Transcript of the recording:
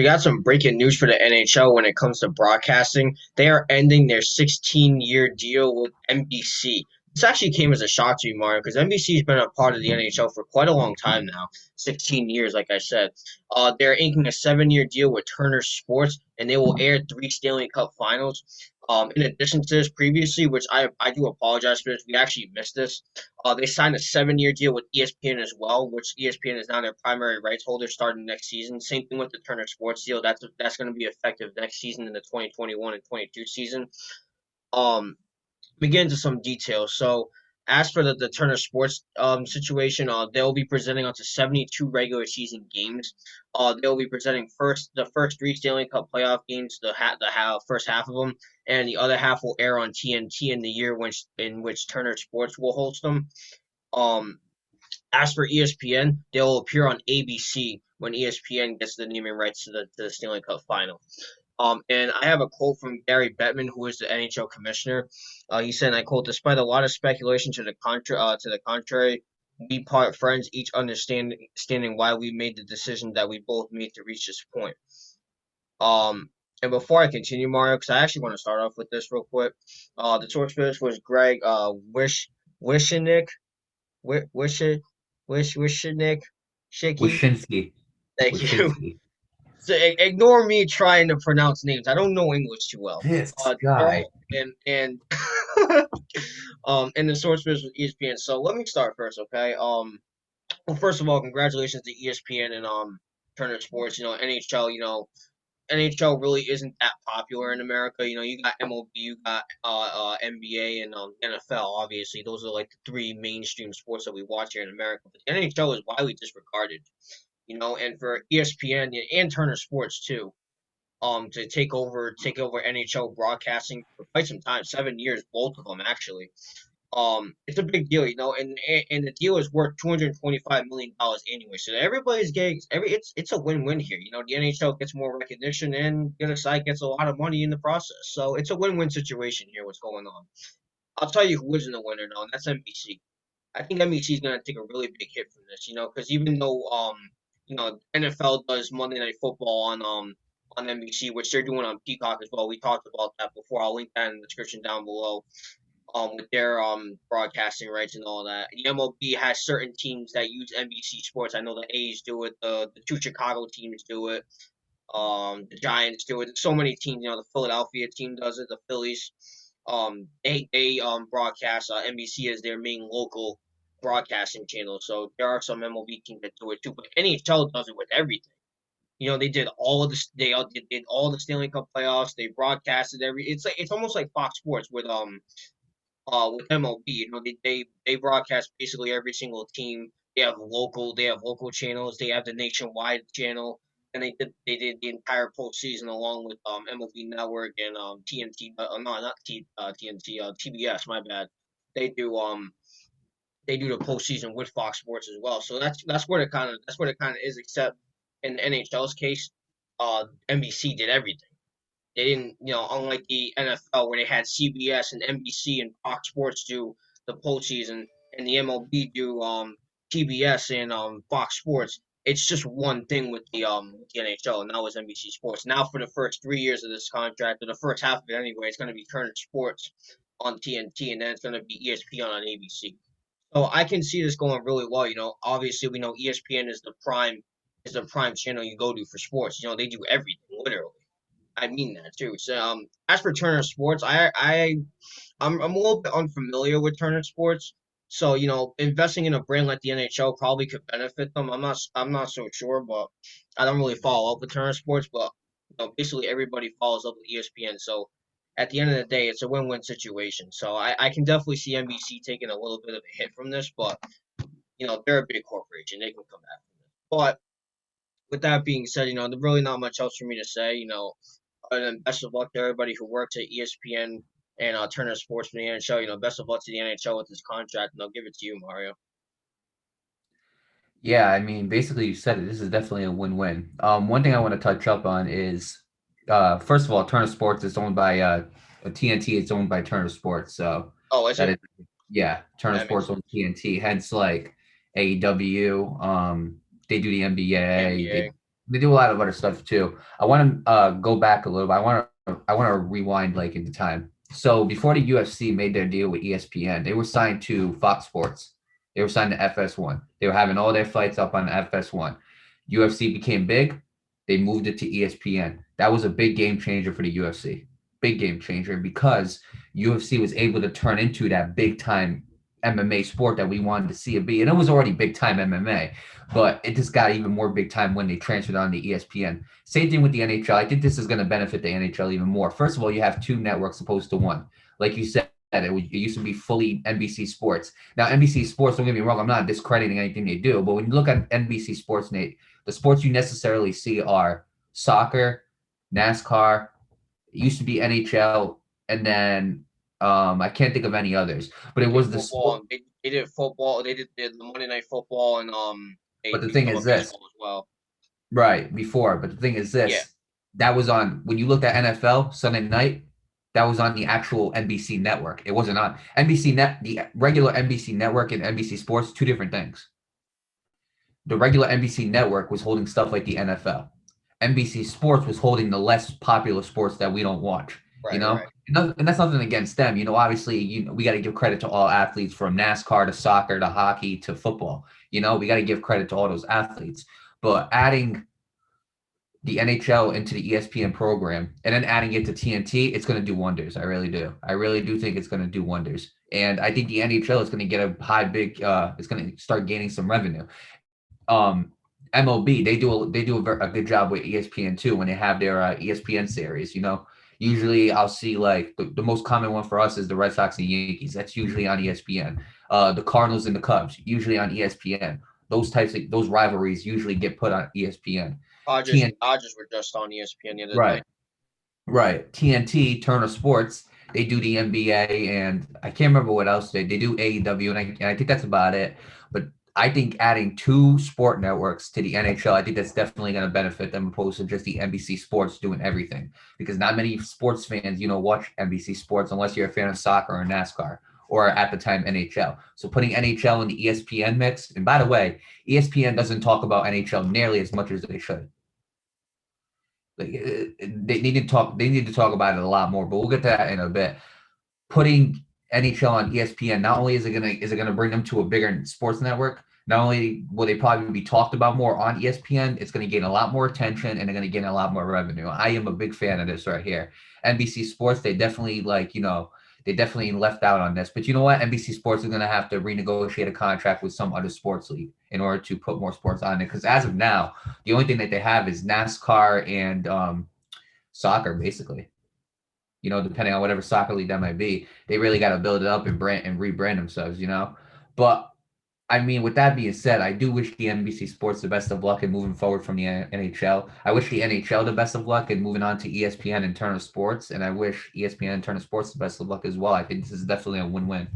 We got some breaking news for the NHL when it comes to broadcasting. They are ending their 16-year deal with NBC. This actually came as a shock to me, Mario, because NBC has been a part of the NHL for quite a long time now, 16 years, like I said. They're inking a 7-year deal with Turner Sports, and they will air 3 Stanley Cup Finals. In addition to this, previously, which I do apologize for this, we actually missed this. They signed a 7-year deal with ESPN as well, which ESPN is now their primary rights holder starting next season. Same thing with the Turner Sports deal. That's going to be effective next season in the 2021 and 22 season. Um, Begin to some details. So, as for the Turner Sports situation, they'll be presenting up to 72 regular season games. They'll be presenting the first 3 Stanley Cup playoff games, first half of them, and the other half will air on TNT in the year in which Turner Sports will host them. Um, as for ESPN, they'll appear on ABC when ESPN gets the naming rights to the Stanley Cup final. And I have a quote from Gary Bettman, who is the NHL commissioner. He said, and I quote, "Despite a lot of speculation to the contrary, we part friends, each understanding why we made the decision that we both made to reach this point." And before I continue, Mario, because I actually want to start off with this real quick. The source for this was Greg Wishenik, Wishenik, Shicky. Wyszynski. Thank you. Wyszynski. So ignore me trying to pronounce names. I don't know English too well. This They're guy. all and and the source was ESPN. So let me start first, okay? Well, first of all, congratulations to ESPN and Turner Sports. NHL. NHL really isn't that popular in America. You got MLB, you got NBA, and NFL. Obviously, those are like the three mainstream sports that we watch here in America. But the NHL is widely disregarded. And for ESPN and Turner Sports too, to take over NHL broadcasting for quite some time, 7 years, both of them actually. It's a big deal, and the deal is worth $225 million anyway. So everybody's getting it's a win-win here. The NHL gets more recognition, and the other side gets a lot of money in the process. So it's a win-win situation here. What's going on? I'll tell you who isn't a winner though, and that's NBC. I think NBC is going to take a really big hit from this, because even though NFL does Monday Night Football on NBC, which they're doing on Peacock as well. We talked about that before. I'll link that in the description down below. With their broadcasting rights and all that. The MLB has certain teams that use NBC Sports. I know the A's do it. The two Chicago teams do it. The Giants do it. So many teams. The Philadelphia team does it. The Phillies. They broadcast NBC as their main local broadcasting channel. So there are some MLB teams that do it too. But NHL does it with everything. They did all of this. Did all the Stanley Cup playoffs. They broadcasted every. It's almost like Fox Sports with MLB. They broadcast basically every single team. They have local channels. They have the nationwide channel, and they did the entire postseason along with MLB Network and TNT. No, not TNT. TBS. My bad. They do they do the postseason with Fox Sports as well. So that's what it kind of is. Except in the NHL's case, NBC did everything. They didn't, unlike the NFL where they had CBS and NBC and Fox Sports do the postseason, and the MLB do TBS and Fox Sports. It's just one thing with the NHL, and that was NBC Sports. Now for the first 3 years of this contract, or the first half of it anyway, it's going to be Turner Sports on TNT, and then it's going to be ESPN on ABC. So I can see this going really well. Obviously we know ESPN is the prime channel you go to for sports. They do everything literally. I mean that too. So, as for Turner Sports, I'm a little bit unfamiliar with Turner Sports. So, investing in a brand like the NHL probably could benefit them. I'm not so sure, but I don't really follow up with Turner Sports. But basically everybody follows up with ESPN. So, at the end of the day, it's a win-win situation. So, I can definitely see NBC taking a little bit of a hit from this, but they're a big corporation; they can come back from this. But with that being said, there's really not much else for me to say. And then best of luck to everybody who works at ESPN and Turner Sports for the NHL. Best of luck to the NHL with this contract, and I'll give it to you, Mario. Yeah, I mean, basically you said it. This is definitely a win-win. One thing I want to touch up on is, first of all, Turner Sports is owned by TNT. It's owned by Turner Sports, so Oh, is that it? is, yeah, Turner That makes Sports owns sense. TNT. Hence, like AEW, they do the NBA. They NBA. They do a lot of other stuff too. I want to go back a little bit. I want to rewind like into time. So before the UFC made their deal with ESPN, they were signed to Fox Sports. They were signed to FS1. They were having all their fights up on FS1. UFC became big. They moved it to ESPN. That was a big game changer for the UFC. Big game changer because UFC was able to turn into that big time MMA sport that we wanted to see it be. And it was already big time MMA, but it just got even more big time when they transferred on to ESPN. Same thing with the NHL. I think this is going to benefit the NHL even more. First of all, you have two networks opposed to one. Like you said, it used to be fully NBC Sports. Now, NBC Sports, don't get me wrong, I'm not discrediting anything they do, but when you look at NBC Sports, Nate, the sports you necessarily see are soccer, NASCAR, it used to be NHL, and then I can't think of any others. But it They did was the football sport. and they did football. They did the Monday Night Football and But they the do thing some is of this, baseball as well. right, before, but the thing is Yeah, this, that was on when you looked at NFL Sunday night, that was on the actual NBC network. It wasn't on NBC net, the regular NBC network and NBC Sports, two different things. The regular NBC network was holding stuff like the NFL. NBC Sports was holding the less popular sports that we don't watch, you right, know? right. And that's nothing against them. Obviously, we got to give credit to all athletes from NASCAR to soccer to hockey to football. We got to give credit to all those athletes. But adding the NHL into the ESPN program and then adding it to TNT, it's going to do wonders. I really do. I really do think it's going to do wonders. And I think the NHL is going to get a it's going to start gaining some revenue. um MLB, they do a good job with ESPN too when they have their ESPN series. Usually I'll see like the most common one for us is the Red Sox and Yankees. That's usually on ESPN. The Cardinals and the Cubs usually on ESPN. Those rivalries usually get put on ESPN. Dodgers TN and Dodgers were just on ESPN the other right, night. right. TNT Turner Sports, they do the NBA, and I can't remember what else they do AEW, and I think that's about it. But I think adding two sport networks to the NHL, I think that's definitely going to benefit them opposed to just the NBC Sports doing everything. Because not many sports fans, watch NBC Sports unless you're a fan of soccer or NASCAR or at the time NHL. So putting NHL in the ESPN mix, and by the way, ESPN doesn't talk about NHL nearly as much as they should. Like, they need to talk about it a lot more, but we'll get to that in a bit. Putting NHL on ESPN, not only is it gonna bring them to a bigger sports network, not only will they probably be talked about more on ESPN, it's gonna gain a lot more attention and they're gonna gain a lot more revenue. I am a big fan of this right here. NBC Sports, they definitely left out on this. But you know what? NBC Sports is gonna have to renegotiate a contract with some other sports league in order to put more sports on it. Because as of now, the only thing that they have is NASCAR and soccer, basically. Depending on whatever soccer league that might be, they really got to build it up and rebrand themselves. But I mean, with that being said, I do wish the NBC Sports the best of luck in moving forward from the NHL. I wish the NHL the best of luck in moving on to ESPN and Turner Sports, and I wish ESPN and Turner Sports the best of luck as well. I think this is definitely a win-win.